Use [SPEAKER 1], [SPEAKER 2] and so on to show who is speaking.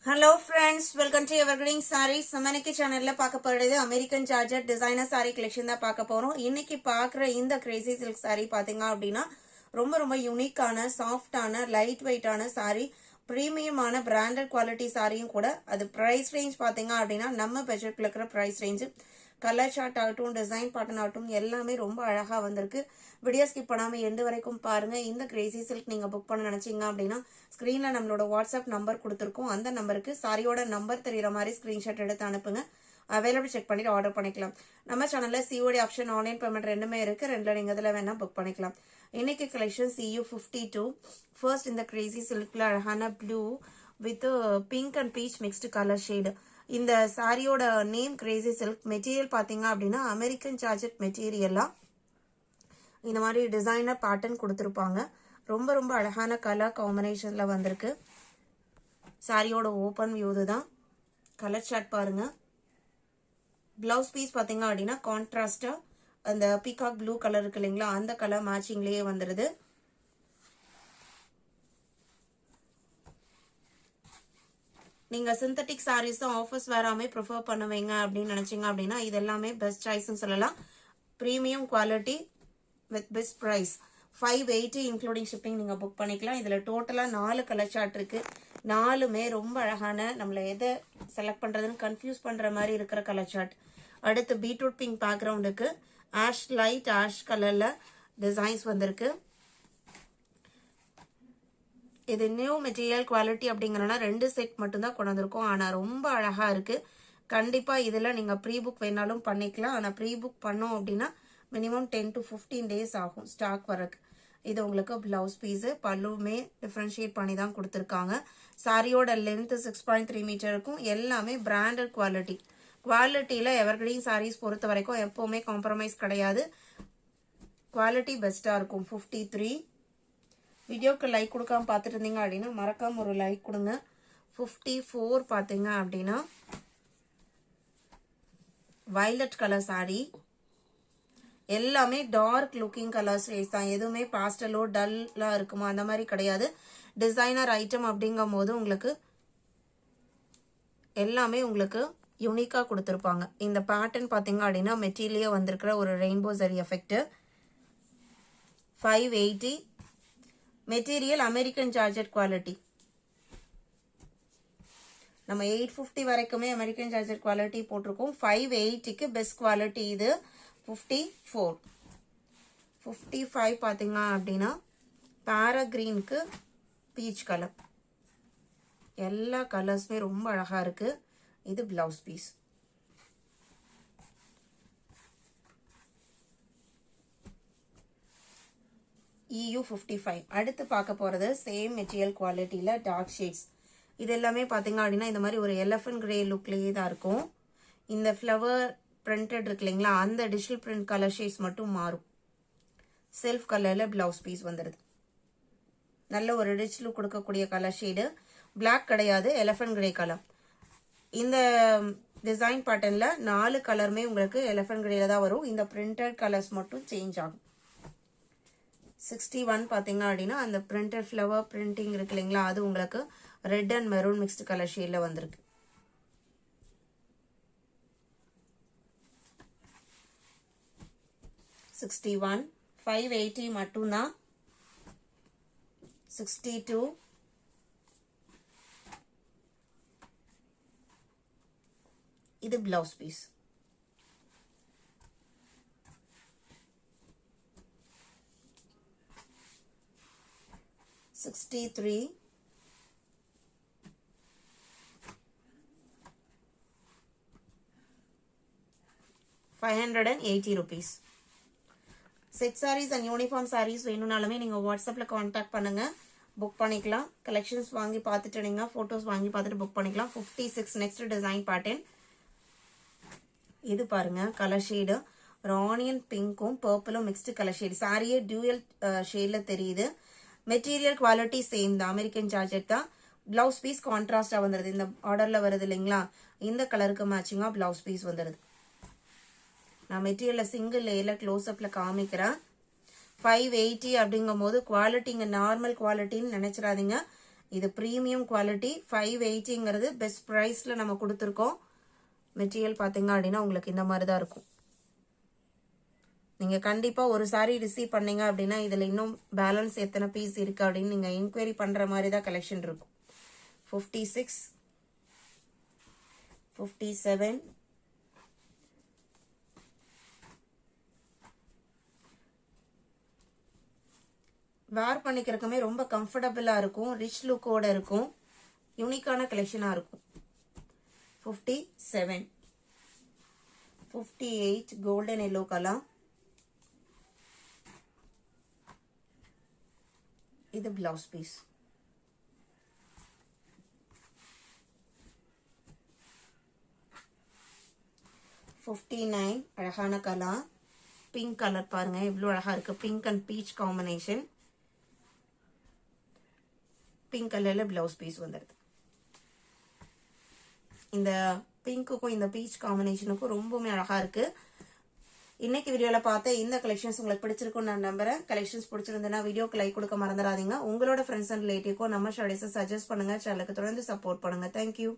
[SPEAKER 1] Hello friends, welcome to Evergreen Sarees. நம்ம இன்னைக்கு சேனல்ல பார்க்க போறது American georgette designer saree collection தான் பார்க்க போறோம். இன்னைக்கு பார்க்குற இந்த crazy silk saree பாத்தீங்க அப்படின்னா ரொம்ப யூனிக்கான சாஃப்டான லைட் வெயிட்டான saree, பிரீமியமான பிராண்டட் குவாலிட்டி சாரியும் கூட. அது பிரைஸ் ரேஞ்ச் பாத்தீங்க அப்படின்னா நம்ம பட்ஜெட்ல இருக்கிற பிரைஸ் ரேஞ்ச். கலர் சார்ட் ஆகட்டும், டிசைன் பேட்டர்ன் ஆகட்டும் எல்லாமே ரொம்ப அழகா வந்திருக்கு. வீடியோ ஸ்கிப் பண்ணாம எண்டு வரைக்கும் பாருங்க. இந்த கிரேசி சில்க் நீங்க புக் பண்ண நினைச்சீங்க அப்படின்னா ஸ்கிரீன்ல நம்மளோட வாட்ஸ்அப் நம்பர் கொடுத்துருக்கோம். அந்த நம்பருக்கு சாரியோட நம்பர் தெரியுற மாதிரி ஸ்கிரீன்ஷாட் எடுத்து அனுப்புங்க. அவைலபிள் செக் பண்ணிட்டு ஆர்டர் பண்ணிக்கலாம். நம்ம சேனல்ல சிஓடி ஆப்ஷன், ஆன்லைன் பேமெண்ட் ரெண்டுமே இருக்கு. ரெண்டுல நீங்க இதுல வேணா புக் பண்ணிக்கலாம். இன்னைக்கு கலெக்ஷன் CU52. ஃபர்ஸ்ட் இந்த கிரேசி சில்க்ல அழகான blue with pink and beach mixed colour shade. இந்த சாரியோட நேம் கிரேசி சில்க். மெட்டீரியல் பாத்தீங்க அப்படின்னா அமெரிக்கன் ஜார்ஜெட் மெட்டீரியலா இந்த மாதிரி டிசைனர் பேட்டர்ன் கொடுத்துருப்பாங்க. ரொம்ப அழகான கலர் காம்பினேஷன்ல வந்திருக்கு. சாரியோட ஓப்பன் வியூ தான். கலர் சார்ட் பாருங்க. பிளவுஸ் பீஸ் பாத்தீங்க அப்படின்னா கான்ட்ராஸ்டா அந்த பீகாக் ப்ளூ கலர் இருக்கு இல்லைங்களா, அந்த கலர் மேட்சிங்லயே வந்துருது. நீங்க சிந்தட்டிக் சாரீஸ் ஆஃபர்ஸ் வேறாமே ப்ரிஃபர் பண்ணுவீங்க அப்படின்னு நினைச்சீங்க அப்படின்னா இது எல்லாமே பெஸ்ட் சாய்ஸ்னு சொல்லலாம். Premium quality with best price. 580 including shipping நீங்க புக் பண்ணிக்கலாம். இதுல டோட்டலா 4 கலர் சார்ட் இருக்கு. 4மே ரொம்ப அழகான, நம்மள எதை செலக்ட் பண்றதுன்னு கன்ஃபியூஸ் பண்ற மாதிரி இருக்கிற கலர் சார்ட். அடுத்து பீட்ரூட் பிங்க் பேக்ரவுண்டுக்கு ஆஷ் லைட் ஆஷ் கலர்ல டிசைன்ஸ் வந்திருக்கு. இது நியூ மெட்டீரியல் குவாலிட்டி அப்படிங்கறதுனால 2 செட் மட்டும் தான் கொண்டு வந்திருக்கோம். ஆனா ரொம்ப அழகா இருக்கு. கண்டிப்பா இதுல நீங்க ப்ரீ புக் வேணாலும் பண்ணிக்கலாம். ஆனா ப்ரீ புக் பண்ணோம் அப்படின்னா மினிமம் 10 to 15 டேஸ் ஆகும் ஸ்டாக் வரக்கு. இது உங்களுக்கு பிளவுஸ் பீஸ். பல்லுமே டிஃபரன்ஷியேட் பண்ணி தான் கொடுத்துருக்காங்க. சாரியோட லென்த் 6.3 மீட்டர் இருக்கும். எல்லாமே பிராண்டட் குவாலிட்டி. குவாலிட்டியில எவர்கிரீன் சாரீஸ் பொறுத்த வரைக்கும் எப்பவுமே காம்ப்ரமைஸ் கிடையாது. குவாலிட்டி பெஸ்டா இருக்கும். 53. வீடியோக்கு லைக் கொடுக்காம பார்த்துட்டு இருந்தீங்க அப்படின்னா மறக்காம ஒரு லைக் கொடுங்க. 54 பாத்தீங்க அப்படின்னா வயலட் கலர் சாரி. எல்லாமே டார்க் லுக்கிங் கலர் ஷேட்ஸ் தான். எதுவுமே பாஸ்டலோ டல்லா இருக்குமா அந்த மாதிரி கிடையாது. டிசைனர் ஐட்டம் அப்படிங்கும் போது உங்களுக்கு எல்லாமே உங்களுக்கு யூனிக்கா கொடுத்துருப்பாங்க. இந்த பேட்டர்ன் பாத்தீங்க அப்படின்னா மெட்டீரியல் வந்திருக்கிற ஒரு ரெயின்போ சரி effect. 580. Material American georgette quality. நம்ம 850 வரைக்குமே அமெரிக்கன் ஜார்ஜெட் குவாலிட்டி போட்டிருக்கோம். 580க்கு பெஸ்ட் குவாலிட்டி இது. 54. 55 பாத்தீங்க அப்படின்னா பேரா கிரீனுக்கு பீச் கலர். எல்லா கலர்ஸுமே ரொம்ப அழகா இருக்கு. இது பிளவுஸ் பீஸ். EU55. அடுத்து பார்க்க போறது சேம் மெட்டீரியல் குவாலிட்டியில டார்க் ஷேட்ஸ். இது எல்லாமே பாத்தீங்க அப்படின்னா இந்த மாதிரி ஒரு எலிஃபன்ட் கிரே லுக்லயே தான் இருக்கும். இந்த ஃப்ளவர் பிரிண்டட் இருக்கு இல்லைங்களா, அந்த டிஜிட்டல் பிரிண்ட் கலர் ஷேட்ஸ் மட்டும் மாறும். செல்ஃப் கலர்ல பிளவுஸ் பீஸ் வந்துருது. நல்ல ஒரு ரிச் லுக் கொடுக்கக்கூடிய கலர் ஷேடு. பிளாக் கிடையாது, எலிஃபன்ட் கிரே கலர். இந்த டிசைன் பேட்டர்ன்ல 4 கலருமே உங்களுக்கு எலிஃபன்ட் கிரேல தான் வரும். இந்த பிரிண்டட் கலர்ஸ் மட்டும் சேஞ்ச் ஆகும். 61 பாத்தீங்க அப்படின்னா அந்த பிரிண்டட் ஃப்ளவர் பிரிண்டிங் இருக்கு இல்லைங்களா, அது உங்களுக்கு red and maroon mixed colour ஷேட்ல வந்திருக்கு. $61. 580 மட்டும்தான். 62. இது blouse piece. 63. 580 rupees. Set sarees and uniform sarees வேணும்னாலுமே நீங்க வாட்ஸ்அப்ல கான்டாக்ட் பண்ணுங்க, புக் பண்ணிக்கலாம். கலெக்ஷன்ஸ் வாங்கி பார்த்துட்டு நீங்க போட்டோஸ் வாங்கி பார்த்துட்டு புக் பண்ணிக்கலாம். 56. Next design pattern. இது பாருங்க கலர் ஷேடு. ராணியன் பிங்க்கும் பர்பிளும் மிக்ஸ்டு கலர் ஷேடு. சாரியே டியூயல் ஷேட்ல தெரியுது. மெட்டீரியல் குவாலிட்டி சேம் தான், அமெரிக்கன் ஜார்ஜெட் தான். பிளவுஸ் பீஸ் கான்ட்ராஸ்டா வந்துருது. இந்த ஆர்டர்ல வருது இல்லைங்களா, இந்த கலருக்கு மேட்சிங்கா பிளவுஸ் பீஸ் வந்துருது. நான் மெட்டீரியல் சிங்கிள் லேயர்ல க்ளோஸ் அப்ல காமிக்கிறேன். 580 அப்படிங்கும் போது குவாலிட்டிங்க நார்மல் குவாலிட்டின்னு நினைச்சிடாதீங்க. இது ப்ரீமியம் குவாலிட்டி 580ங்கிறது பெஸ்ட் ப்ரைஸில் நம்ம கொடுத்துருக்கோம். மெட்டீரியல் பார்த்தீங்க அப்படின்னா உங்களுக்கு இந்த மாதிரி தான் இருக்கும். நீங்கள் கண்டிப்பாக ஒரு சாரீ ரிசீவ் பண்ணீங்க அப்படின்னா இதில் இன்னும் பேலன்ஸ் எத்தனை பீஸ் இருக்குது அப்படின்னு நீங்கள் என்கொயரி பண்ணுற மாதிரி தான் கலெக்ஷன் இருக்கும். 56, 57, வேர் பண்ணிக்கிறதுக்குமே ரொம்ப கம்ஃபர்டபுளாக இருக்கும். ரிச் லுக்கோட இருக்கும். யூனிக்கான கலெக்ஷனாக இருக்கும். 57, 58 கோல்டன் எல்லோ கலர். இது பிளவுஸ் பீஸ். 59 அழகான கலர். பிங்க் கலர் பாருங்க எவ்வளோ அழகா இருக்கு. Pink and beach combination. Pink கலர்ல பிளவுஸ் பீஸ் வந்துடுது. இந்த பிங்க்குக்கும் இந்த பீச் காம்பினேஷனுக்கும் ரொம்பவுமே அழகா இருக்கு. இன்னைக்கு வீடியோல பார்த்த இந்த கலெக்ஷன்ஸ் உங்களுக்கு பிடிச்சிருக்கும்னு நான் நம்புறேன். கலெக்ஷன்ஸ் பிடிச்சிருந்ததுன்னா வீடியோக்கு லைக் கொடுக்க மறந்துடாதீங்க. உங்களோட ஃப்ரெண்ட்ஸ் அண்ட் ரிலேட்டிவ்க்கும் நம்ம ஷார்ட்ஸை சஜஸ்ட் பண்ணுங்க. சேனலுக்கு தொடர்ந்து சப்போர்ட் பண்ணுங்க. தேங்க்யூ.